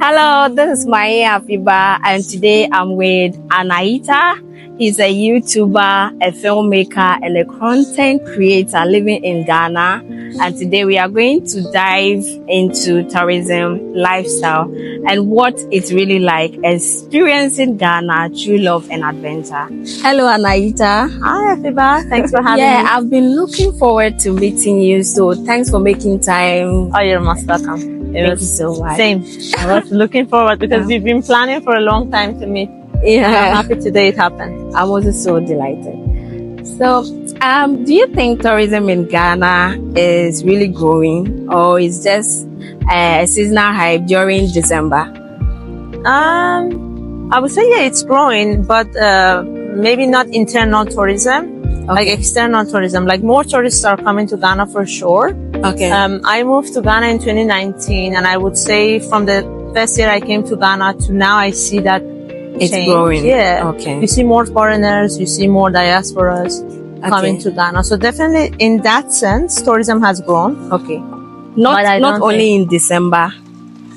Hello, this is Manye Afiba, and today I'm with Anahita. He's a YouTuber, a filmmaker, and a content creator living in Ghana. And today we are going to dive into tourism, lifestyle, and what it's really like experiencing Ghana through love and adventure. Hello, Anahita. Hi, Afiba. Thanks for having me. Yeah, I've been looking forward to meeting you, so thanks for making time. Oh, you're most welcome. Thank you so much. Same. I was looking forward because we've been planning for a long time to meet. Yeah. I'm happy today it happened. I'm also so delighted. So, do you think tourism in Ghana is really growing, or is just a seasonal hype during December? I would say, yeah, it's growing, but maybe not internal tourism, like external tourism. Like more tourists are coming to Ghana for sure. Okay. I moved to Ghana in 2019, and I would say from the first year I came to Ghana to now, I see that it's change. growing. Yeah. Okay. You see more foreigners, you see more diasporas coming to Ghana. So definitely in that sense, tourism has grown. Okay. Not only in December.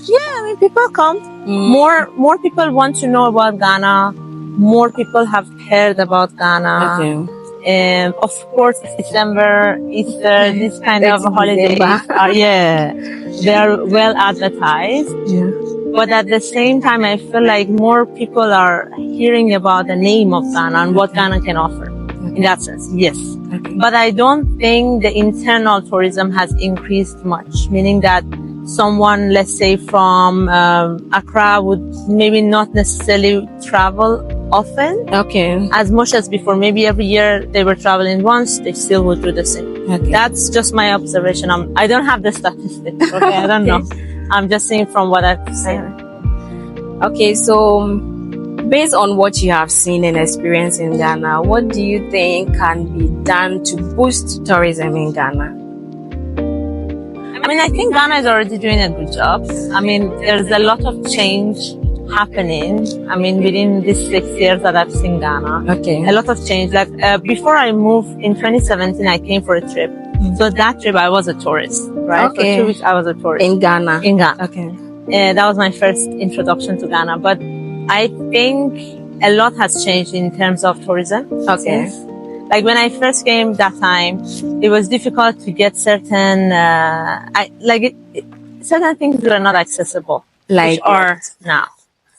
Yeah, I mean, people come. More people want to know about Ghana. More people have heard about Ghana. Okay. Of course, December, Easter, this kind of holidays they are well advertised. Yeah. But at the same time, I feel like more people are hearing about the name of Ghana and what Ghana can offer. In that sense, yes. Okay. But I don't think the internal tourism has increased much, meaning that someone, let's say from Accra, would maybe not necessarily travel often. Okay. As much as before. Maybe every year they were traveling once, they still would do the same. Okay. That's just my observation. I don't have the statistics. Okay, I don't know. I'm just saying from what I've seen. Okay, so based on what you have seen and experienced in Ghana, what do you think can be done to boost tourism in Ghana? I mean, I think Ghana is already doing a good job. I mean, there's a lot of change happening. I mean, within these 6 years that I've seen Ghana. Okay. A lot of change. Like, before I moved in 2017, I came for a trip. So that trip, I was a tourist, right? Okay. For 2 weeks, I was a tourist. In Ghana? In Ghana. Okay. That was my first introduction to Ghana. But I think a lot has changed in terms of tourism. Okay. Like when I first came that time, it was difficult to get certain, certain things were not accessible. Like or now.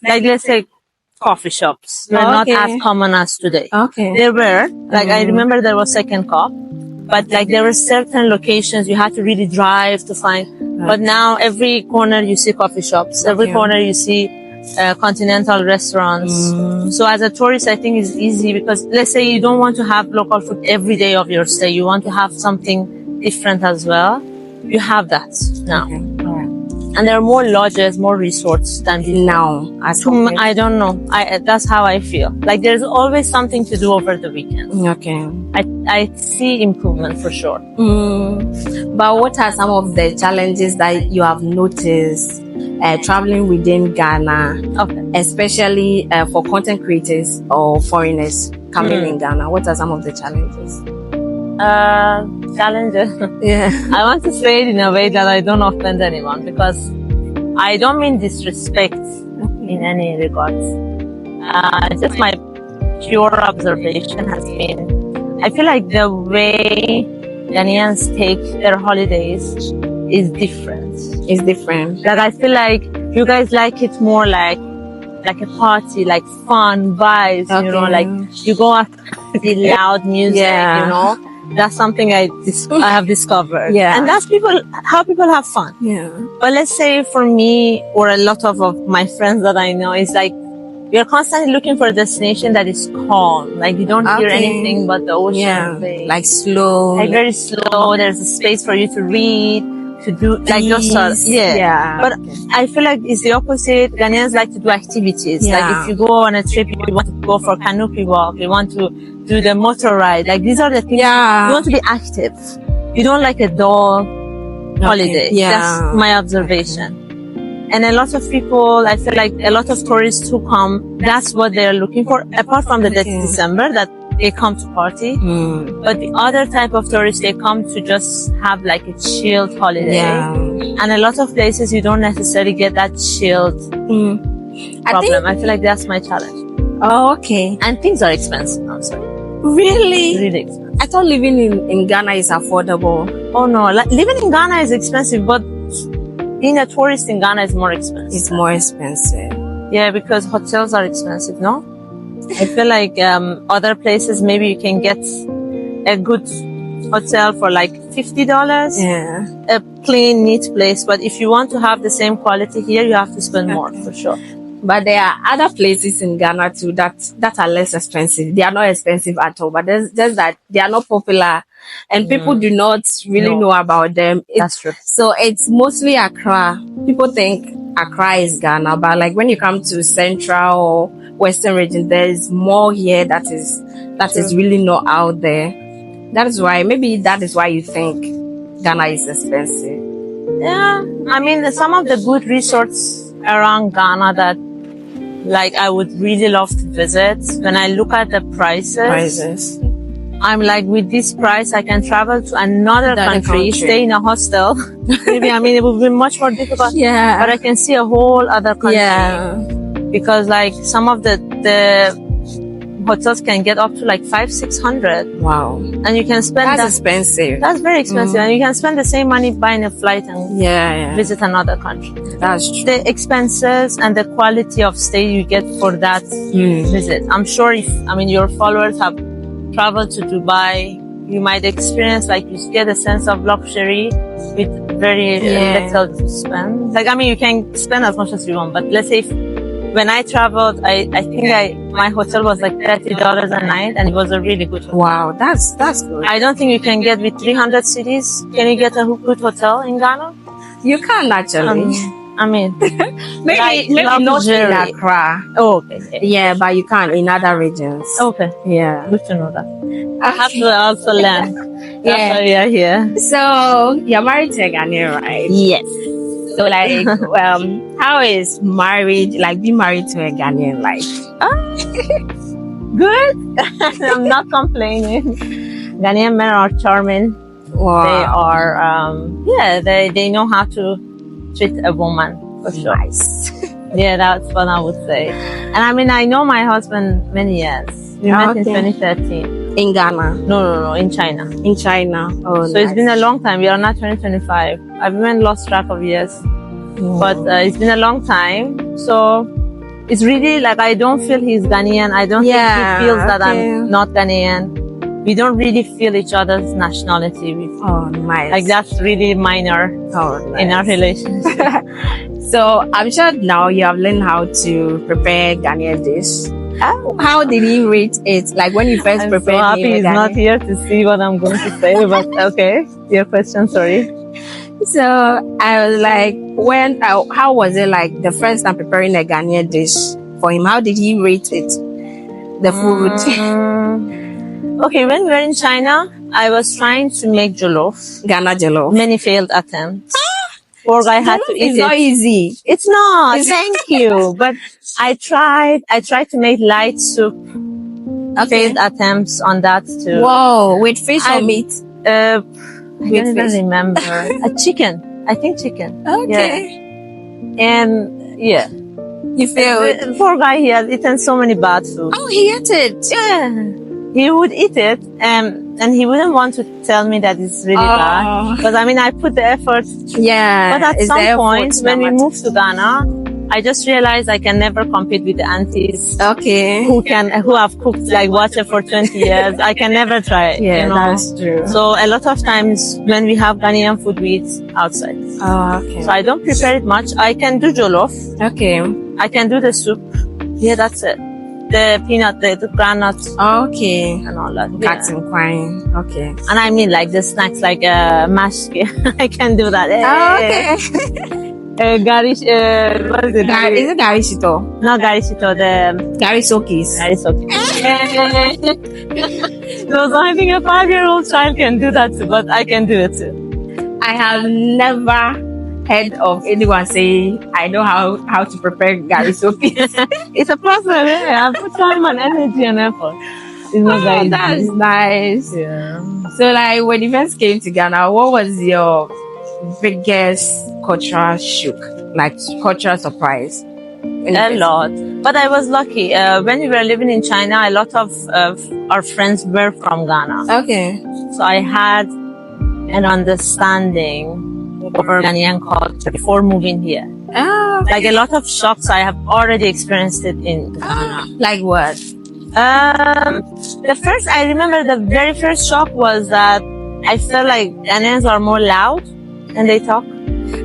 Like let's say coffee shops. They're not as common as today. Okay. There were, like I remember there was Second Cup, but like there were certain locations you had to really drive to find. But now every corner you see coffee shops. Every corner you see continental restaurants. So as a tourist, I think it's easy because let's say you don't want to have local food every day of your stay. You want to have something different as well. You have that now. Okay. All right. And there are more lodges, more resorts than before. Now. I don't know. That's how I feel. Like there's always something to do over the weekend. Okay. I see improvement for sure. But what are some of the challenges that you have noticed traveling within Ghana, especially for content creators or foreigners coming in Ghana? What are some of the challenges? Challenges. Yeah. I want to say it in a way that I don't offend anyone because I don't mean disrespect in any regards. Just my pure observation has been, I feel like the way Ghanaians take their holidays is different. It's different. Like I feel like you guys like it more like a party, like fun vibes, you know, like you go out the loud music, you know. That's something I have discovered. Yeah. And that's how people have fun. Yeah. But let's say for me or a lot of my friends that I know, it's like we are constantly looking for a destination that is calm. Like you don't hear anything but the ocean. Yeah. Like slow. Like very slow. There's a space for you to read, to do like those sort of, But I feel like it's the opposite. Ghanaians like to do activities. Yeah. Like if you go on a trip, you want to go for canopy walk, you want to do the motor ride. Like these are the things you want to be active. You don't like a dull holiday. Yeah. That's my observation. And a lot of people, I feel like a lot of tourists who come, that's what they're looking for. Apart from the December, that they come to party. But the other type of tourists, they come to just have like a chilled holiday. Yeah. And a lot of places you don't necessarily get that chilled problem. I feel like that's my challenge. Oh, okay. And things are expensive. I'm sorry. Really? Really expensive. I thought living in Ghana is affordable. Oh no, like, living in Ghana is expensive, but being a tourist in Ghana is more expensive. It's more expensive. Yeah, because hotels are expensive, no? I feel like other places, maybe you can get a good hotel for like $50. Yeah. A clean, neat place. But if you want to have the same quality here, you have to spend more, for sure. But there are other places in Ghana too that are less expensive. They are not expensive at all, but there's just that they are not popular and people do not really know about them. That's true. So it's mostly Accra. People think Accra is Ghana, but like when you come to Central or Western region, there is more here that is really not out there. That is why you think Ghana is expensive. Yeah, I mean, some of the good resorts around Ghana that like I would really love to visit. When I look at the prices, I'm like, with this price, I can travel to another country, stay in a hostel. Maybe, I mean, it would be much more difficult. Yeah. But I can see a whole other country. Yeah. Because like some of the hotels can get up to like $500-600. Wow. And you can spend That's expensive. That's very expensive. And you can spend the same money buying a flight and visit another country. That's true. The expenses and the quality of stay you get for that visit. I'm sure your followers have traveled to Dubai, you might experience like you get a sense of luxury with very little to spend. Like, I mean, you can spend as much as you want, but let's say when I traveled, I think my hotel was like $30 a night, and it was a really good hotel. Wow, that's good. I don't think you can get with 300 cities. Can you get a good hotel in Ghana? You can actually. I mean, maybe not in Accra. Oh, okay. Yeah, but you can in other regions. Okay. Yeah. Good to know that. I have to also learn. That's why we are here. So, you're married to a Ghanaian, right? Yes. So, like, how is marriage, like being married to a Ghanaian like? Good. I'm not complaining. Ghanaian men are charming. Wow. They are, they know how to treat a woman, for sure. Nice. Yeah, that's what I would say. And I mean, I know my husband many years. We met in 2013. In Ghana? No, in China. In China. Oh, so it's been a long time. We are now 2025. I've even lost track of years. But it's been a long time. So it's really like, I don't feel he's Ghanaian. I don't think he feels that I'm not Ghanaian. We don't really feel each other's nationality. Oh, nice. Like, that's really minor in our relationship. So I'm sure now you have learned how to prepare Ghanaian dish. How did he rate it? Like when you first prepared it? I'm so happy he's not here to see what I'm going to say, but okay. Your question, sorry. So I was like, how was it like the first time preparing a Ghanaian dish for him? How did he rate it? The food? Okay, when we were in China, I was trying to make jollof. Ghana jollof. Many failed attempts. Poor guy had to eat it. It's not easy. It's not. Thank you. But I tried to make light soup. Failed attempts on that too. Whoa, with fish or meat? I don't even remember. A chicken. I think chicken. Okay. Yeah. And yeah. You failed. Poor guy, he had eaten so many bad food. Oh, he ate it. Yeah. He would eat it, and he wouldn't want to tell me that it's really bad. Because I mean, I put the effort. Yeah. But at some point, when we moved to Ghana, I just realized I can never compete with the aunties. Okay. Who have cooked like water for 20 years. I can never try it. Yeah, you know? That's true. So a lot of times when we have Ghanaian food, we eat outside. Oh, okay. So I don't prepare it much. I can do jollof. Okay. I can do the soup. Yeah, that's it. The peanut, the groundnuts. Okay. And all that. Cotton quine. Okay. And I mean like the snacks like mashed I can do that. Okay. Garish, what is it? Is it garishito? No, garishito, the Garisokis. So I think a 5-year-old child can do that too, but I can do it too. I have never heard of anyone say, I know how to prepare garisokis. It's a process. I put time and energy and effort. It's not that easy. That's nice. Yeah. So, like, when you first came to Ghana, what was your biggest cultural shock, like cultural surprise? A lot. But I was lucky. When we were living in China, a lot of our friends were from Ghana. Okay. So I had an understanding of our Ghanaian culture before moving here. Oh, Like a lot of shocks, I have already experienced it in Ghana. like what? I remember the very first shock was that I felt like Ghanaians are more loud and they talk.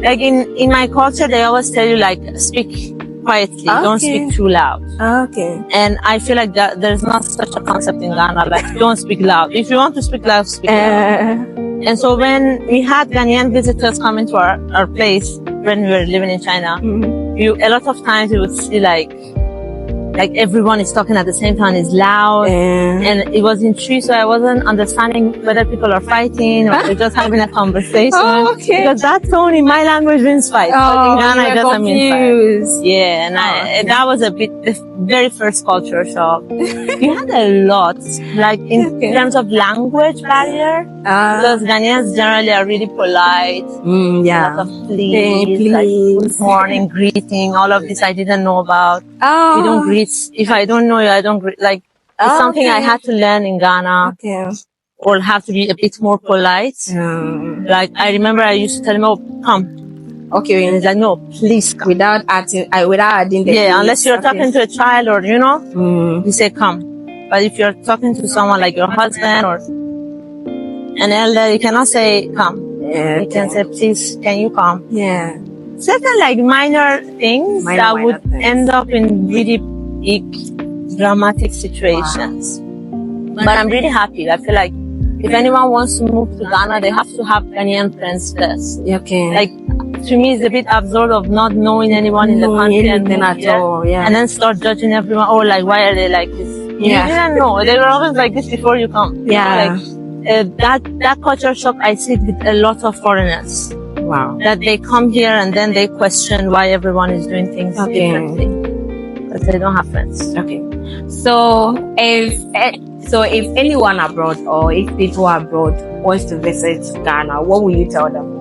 Like in my culture, they always tell you like, speak quietly, don't speak too loud. Okay. And I feel like that there's not such a concept in Ghana, like don't speak loud. If you want to speak loud, speak loud. And so when we had Ghanaian visitors coming to our place when we were living in China, a lot of times you would see like everyone is talking at the same time, is loud, and it was in tree, so I wasn't understanding whether people are fighting or they're just having a conversation. Oh, okay. Because that tone in my language means fight, but in Ghana it doesn't mean fight. Yeah, and that was the very first culture shock. We had a lot, like in terms of language barrier, because Ghanaians generally are really polite. Yeah. A lot of please, like good morning, greeting, all of this I didn't know about. Oh. We don't greet. If I don't know you, I don't greet. Like, it's something I had to learn in Ghana. Okay. Or have to be a bit more polite. Like, I remember I used to tell him, oh, come. Okay. And he's like, no, please come. Without adding the yeah, unless you're talking to a child or, you say come. But if you're talking to someone like your husband or an elder, you cannot say come. Yeah. You can say, please, can you come? Yeah. Certain like minor things that would end up in really big dramatic situations. Wow. But I'm really happy. I feel like if anyone wants to move to Ghana, they have to have Ghanaian friends first. Okay. Like, to me, it's a bit absurd of not knowing anyone in the country and then start judging everyone. Oh, like, why are they like this? Yeah. You didn't know. They were always like this before you come. Yeah. That culture shock I see with a lot of foreigners. Wow. That they come here and then they question why everyone is doing things differently. Because they don't have friends. Okay. So if anyone abroad or if people abroad wants to visit Ghana, what will you tell them?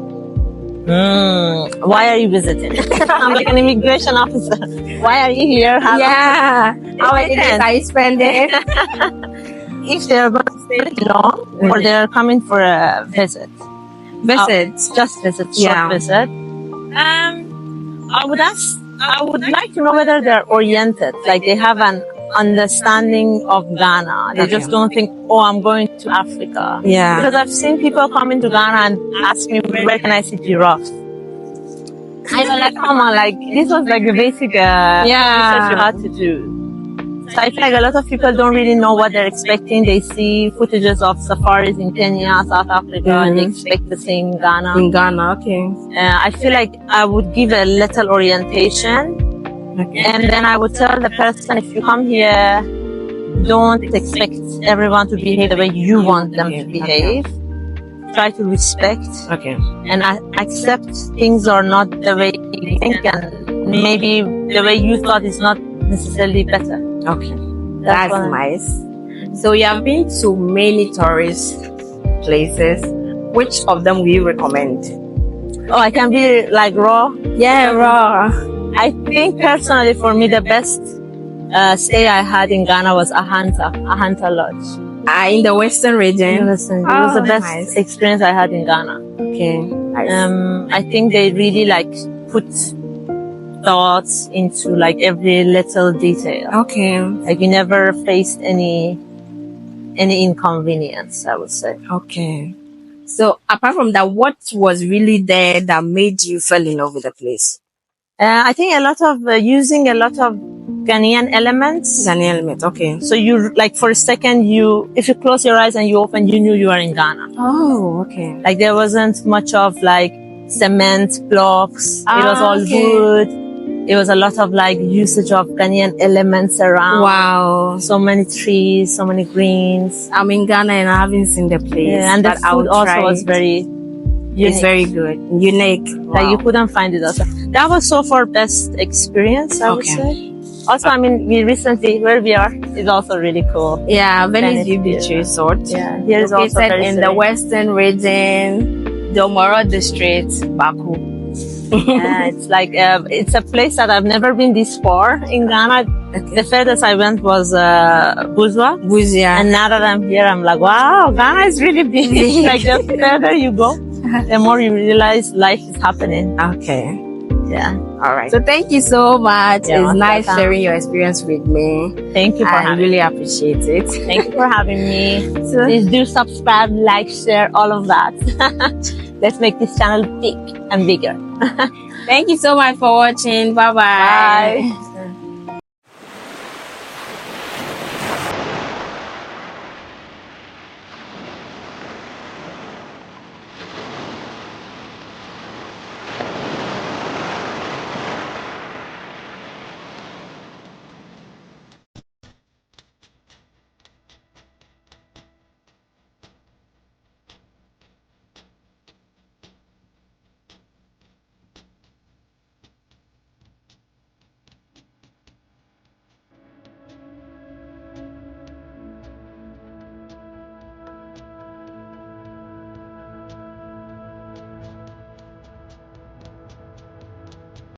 Why are you visiting? I'm like an immigration officer. Why are you here? How many days are you spending? If they're going to stay long or they're coming for a visit. Just visit, short visit. I would like to know whether they're oriented, like they have an understanding of Ghana. They just don't think, oh, I'm going to Africa. Yeah. Because I've seen people come into Ghana and ask me, where can I see giraffes? I was like, come on, like, this was like the basic research you had to do. So I feel like a lot of people don't really know what they're expecting. They see footages of safaris in Kenya, South Africa, and they expect the same in Ghana. In Ghana, okay. I feel like I would give a little orientation. Okay. And then I would tell the person, if you come here, don't expect everyone to behave the way you want them to behave. Try to respect. Okay. And accept things are not the way you think, and maybe the way you thought is not necessarily better. Okay. That's nice. So you have been to many tourist places. Which of them will you recommend? Oh, I can be like raw? Yeah, raw. I think personally for me the best stay I had in Ghana was Ahanta Lodge. In the Western region? It was the best experience I had in Ghana. Okay. Nice. I think they really like put thoughts into like every little detail. Okay. Like you never faced any inconvenience, I would say. Okay. So apart from that, what was really there that made you fall in love with the place? I think a lot of using a lot of Ghanaian elements. Ghanaian elements, okay. So you like for a second if you close your eyes and you open, you knew you were in Ghana. Oh, okay. Like there wasn't much of like cement blocks. It was all wood. It was a lot of like usage of Ghanaian elements around. Wow. So many trees, so many greens. I'm in Ghana and I haven't seen the place. Yeah, and the food also was very unique. It's very good. Unique. Wow. Like you couldn't find it also. That was so far best experience, I would say. Also, I mean, where we are is also really cool. Yeah, Venice View Beach View. Resort. Yeah, here is also Located very in the serene. western region, the Moro district, Baku. Yeah, it's like it's a place that I've never been this far in Ghana. Okay. The furthest I went was Buzwa. Buzia. And now that I'm here, I'm like, wow, Ghana is really big. Like the further you go, the more you realize life is happening. Okay. Yeah. All right. So thank you so much. Yeah, it's nice welcome. sharing your experience with me. Thank you for I having really me. appreciate it. Thank you for having me. So, Please do subscribe, like, share, all of that. Let's make this channel big and bigger. thank you so much for watching. Bye-bye. Bye.